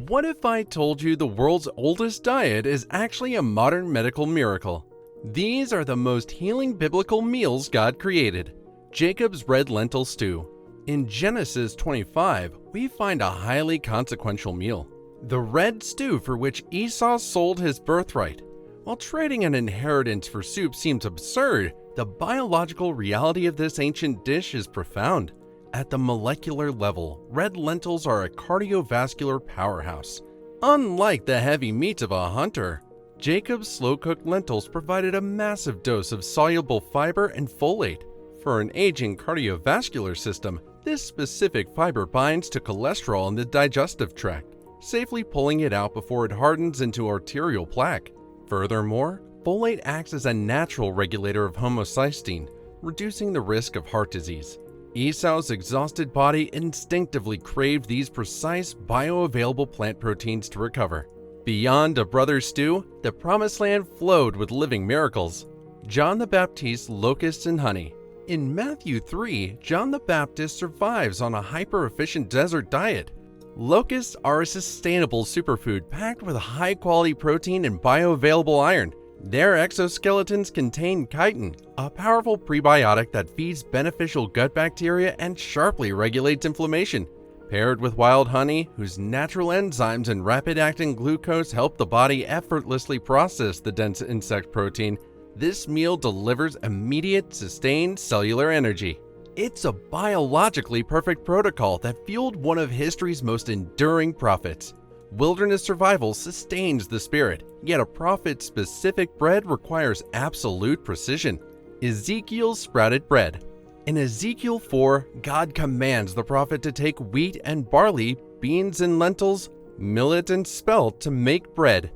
What if I told you the world's oldest diet is actually a modern medical miracle? These are the most healing biblical meals God created. Jacob's red lentil stew. In Genesis 25, we find a highly consequential meal. The red stew for which Esau sold his birthright. While trading an inheritance for soup seems absurd, the biological reality of this ancient dish is profound. At the molecular level, red lentils are a cardiovascular powerhouse. Unlike the heavy meat of a hunter, Jacob's slow-cooked lentils provided a massive dose of soluble fiber and folate. For an aging cardiovascular system, this specific fiber binds to cholesterol in the digestive tract, safely pulling it out before it hardens into arterial plaque. Furthermore, folate acts as a natural regulator of homocysteine, reducing the risk of heart disease. Esau's exhausted body instinctively craved these precise, bioavailable plant proteins to recover. Beyond a brother's stew, the Promised Land flowed with living miracles. John the Baptist's locusts and honey. In Matthew 3, John the Baptist survives on a hyper-efficient desert diet. Locusts are a sustainable superfood packed with high-quality protein and bioavailable iron. Their exoskeletons contain chitin, a powerful prebiotic that feeds beneficial gut bacteria and sharply regulates inflammation. Paired with wild honey, whose natural enzymes and rapid-acting glucose help the body effortlessly process the dense insect protein, this meal delivers immediate, sustained cellular energy. It's a biologically perfect protocol that fueled one of history's most enduring prophets. Wilderness survival sustains the spirit, yet a prophet-specific bread requires absolute precision. Ezekiel's sprouted bread. In Ezekiel 4, God commands the prophet to take wheat and barley, beans and lentils, millet and spelt to make bread.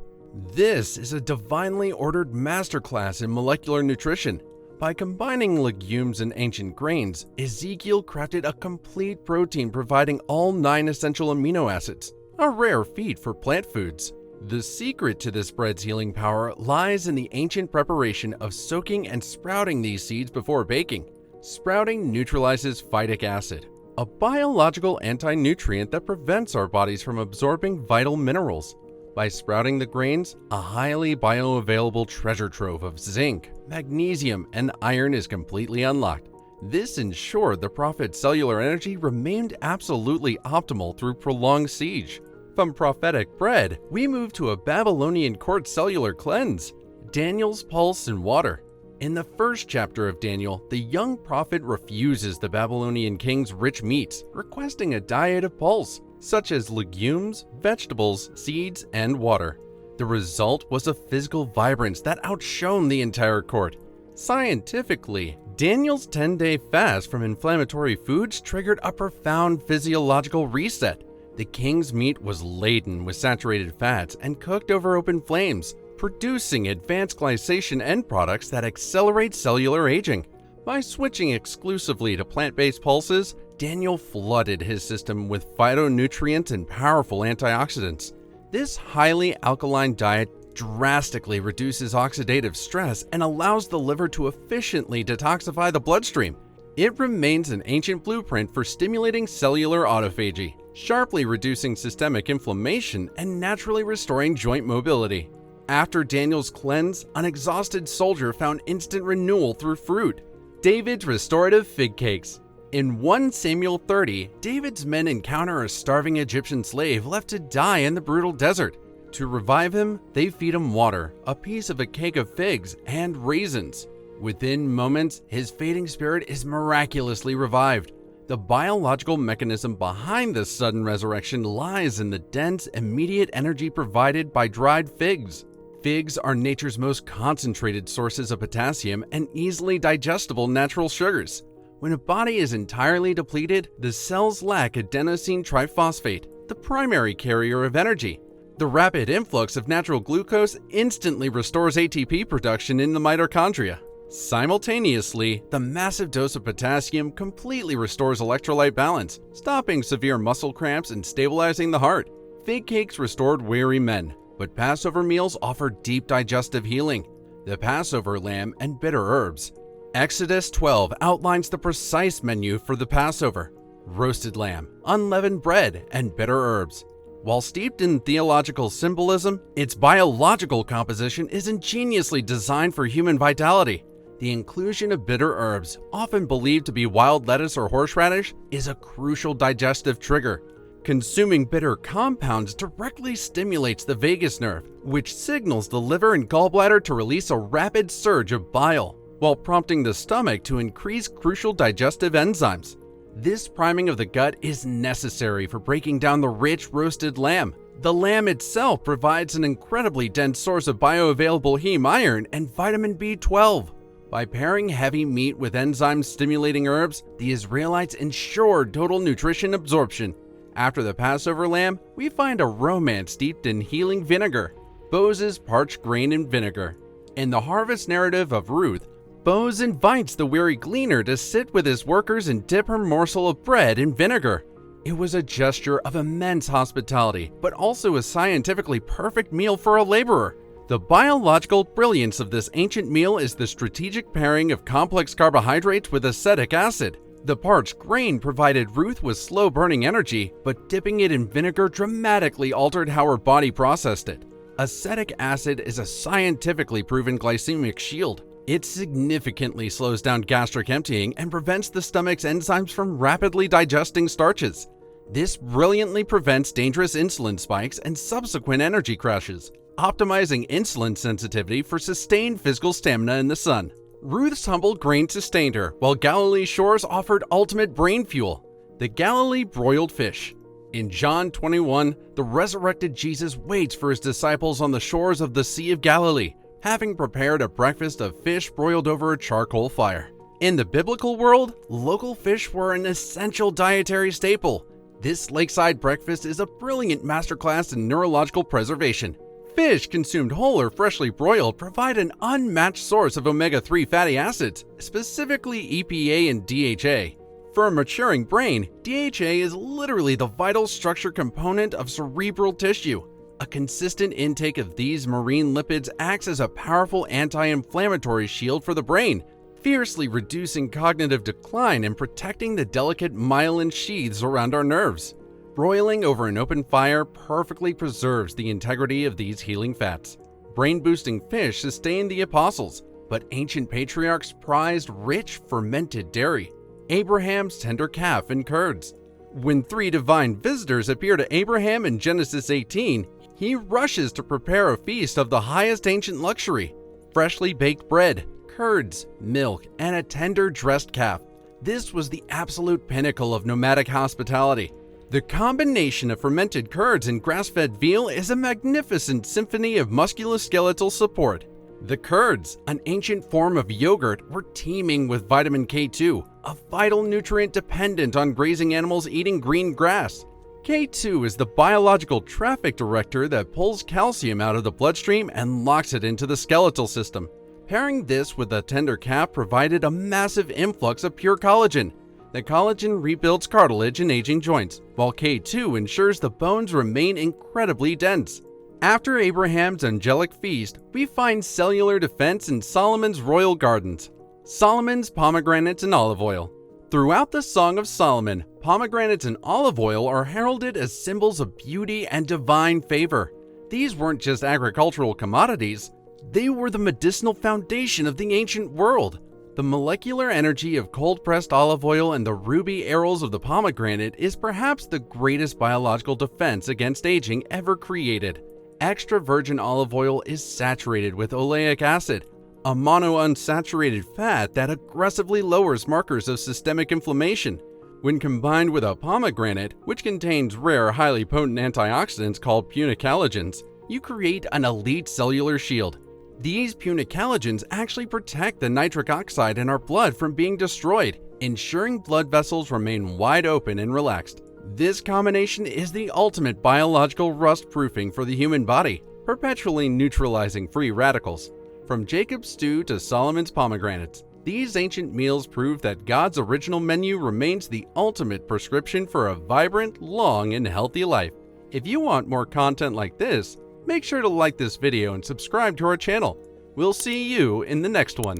This is a divinely ordered masterclass in molecular nutrition. By combining legumes and ancient grains, Ezekiel crafted a complete protein providing all 9 essential amino acids. A rare feat for plant foods. The secret to this bread's healing power lies in the ancient preparation of soaking and sprouting these seeds before baking. Sprouting neutralizes phytic acid, a biological anti-nutrient that prevents our bodies from absorbing vital minerals. By sprouting the grains, a highly bioavailable treasure trove of zinc, magnesium, and iron is completely unlocked. This ensured the prophet's cellular energy remained absolutely optimal through prolonged siege. From prophetic bread, we move to a Babylonian court cellular cleanse, Daniel's pulse and water. In the first chapter of Daniel, the young prophet refuses the Babylonian king's rich meats, requesting a diet of pulse, such as legumes, vegetables, seeds, and water. The result was a physical vibrance that outshone the entire court. Scientifically, Daniel's 10-day fast from inflammatory foods triggered a profound physiological reset. The king's meat was laden with saturated fats and cooked over open flames, producing advanced glycation end products that accelerate cellular aging. By switching exclusively to plant-based pulses, Daniel flooded his system with phytonutrients and powerful antioxidants. This highly alkaline diet drastically reduces oxidative stress and allows the liver to efficiently detoxify the bloodstream. It remains an ancient blueprint for stimulating cellular autophagy, sharply reducing systemic inflammation and naturally restoring joint mobility. After Daniel's cleanse, an exhausted soldier found instant renewal through fruit. David's restorative fig cakes. In 1 Samuel 30, David's men encounter a starving Egyptian slave left to die in the brutal desert. To revive him, they feed him water, a piece of a cake of figs, and raisins. Within moments, his fading spirit is miraculously revived. The biological mechanism behind this sudden resurrection lies in the dense, immediate energy provided by dried figs. Figs are nature's most concentrated sources of potassium and easily digestible natural sugars. When a body is entirely depleted, the cells lack adenosine triphosphate, the primary carrier of energy. The rapid influx of natural glucose instantly restores ATP production in the mitochondria. Simultaneously, the massive dose of potassium completely restores electrolyte balance, stopping severe muscle cramps and stabilizing the heart. Fig cakes restored weary men, but Passover meals offered deep digestive healing. The Passover lamb and bitter herbs. Exodus 12 outlines the precise menu for the Passover: roasted lamb, unleavened bread, and bitter herbs. While steeped in theological symbolism, its biological composition is ingeniously designed for human vitality. The inclusion of bitter herbs, often believed to be wild lettuce or horseradish, is a crucial digestive trigger. Consuming bitter compounds directly stimulates the vagus nerve, which signals the liver and gallbladder to release a rapid surge of bile, while prompting the stomach to increase crucial digestive enzymes. This priming of the gut is necessary for breaking down the rich roasted lamb. The lamb itself provides an incredibly dense source of bioavailable heme iron and vitamin B12. By pairing heavy meat with enzyme-stimulating herbs, the Israelites ensured total nutrition absorption. After the Passover lamb, we find a romance steeped in healing vinegar, Boaz's parched grain and vinegar. In the harvest narrative of Ruth, Boaz invites the weary gleaner to sit with his workers and dip her morsel of bread in vinegar. It was a gesture of immense hospitality, but also a scientifically perfect meal for a laborer. The biological brilliance of this ancient meal is the strategic pairing of complex carbohydrates with acetic acid. The parched grain provided Ruth with slow-burning energy, but dipping it in vinegar dramatically altered how her body processed it. Acetic acid is a scientifically proven glycemic shield. It significantly slows down gastric emptying and prevents the stomach's enzymes from rapidly digesting starches. This brilliantly prevents dangerous insulin spikes and subsequent energy crashes, optimizing insulin sensitivity for sustained physical stamina in the sun. Ruth's humble grain sustained her, while Galilee's shores offered ultimate brain fuel, the Galilee broiled fish. In John 21, the resurrected Jesus waits for his disciples on the shores of the Sea of Galilee, having prepared a breakfast of fish broiled over a charcoal fire. In the biblical world, local fish were an essential dietary staple. This lakeside breakfast is a brilliant masterclass in neurological preservation. Fish consumed whole or freshly broiled provide an unmatched source of omega-3 fatty acids, specifically EPA and DHA. For a maturing brain, DHA is literally the vital structure component of cerebral tissue. A consistent intake of these marine lipids acts as a powerful anti-inflammatory shield for the brain, fiercely reducing cognitive decline and protecting the delicate myelin sheaths around our nerves. Broiling over an open fire perfectly preserves the integrity of these healing fats. Brain-boosting fish sustained the apostles, but ancient patriarchs prized rich fermented dairy, Abraham's tender calf and curds. When three divine visitors appear to Abraham in Genesis 18, he rushes to prepare a feast of the highest ancient luxury: freshly baked bread, curds, milk, and a tender dressed calf. This was the absolute pinnacle of nomadic hospitality. The combination of fermented curds and grass-fed veal is a magnificent symphony of musculoskeletal support. The curds, an ancient form of yogurt, were teeming with vitamin K2, a vital nutrient dependent on grazing animals eating green grass. K2 is the biological traffic director that pulls calcium out of the bloodstream and locks it into the skeletal system. Pairing this with a tender calf provided a massive influx of pure collagen. The collagen rebuilds cartilage in aging joints, while K2 ensures the bones remain incredibly dense. After Abraham's angelic feast, we find cellular defense in Solomon's royal gardens. Solomon's pomegranates and olive oil. Throughout the Song of Solomon, pomegranates and olive oil are heralded as symbols of beauty and divine favor. These weren't just agricultural commodities, they were the medicinal foundation of the ancient world. The molecular energy of cold-pressed olive oil and the ruby arrows of the pomegranate is perhaps the greatest biological defense against aging ever created. Extra virgin olive oil is saturated with oleic acid, a monounsaturated fat that aggressively lowers markers of systemic inflammation. When combined with a pomegranate, which contains rare, highly potent antioxidants called punicalagins, you create an elite cellular shield. These punicalagins actually protect the nitric oxide in our blood from being destroyed, ensuring blood vessels remain wide open and relaxed. This combination is the ultimate biological rust-proofing for the human body, perpetually neutralizing free radicals. From Jacob's stew to Solomon's pomegranates, these ancient meals prove that God's original menu remains the ultimate prescription for a vibrant, long, and healthy life. If you want more content like this, make sure to like this video and subscribe to our channel. We'll see you in the next one.